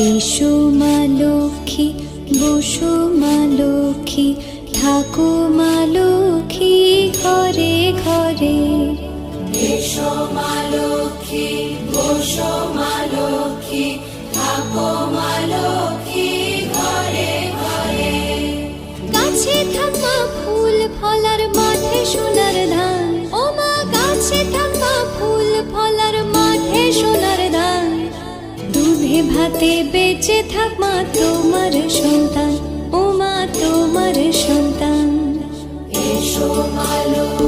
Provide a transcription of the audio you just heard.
এসো মা লক্ষ্মী, বসো মা লক্ষ্মী, থাকো মা লক্ষ্মী ঘরে ঘরে। এসো মা লক্ষ্মী, বসো মা লক্ষ্মী, থাকো মা লক্ষ্মী ঘরে ঘরে। গাছে থাকা ফুল ফলার মাঠে সোনার ধান, ও মা গাছে থাকা ফুল ফলার মাঠে সোনার ধান। দুধে ভাতে বেঁচে থাক মা তোমার সন্তান, ও মা তোমার সন্তান। এসো মা লক্ষ্মী।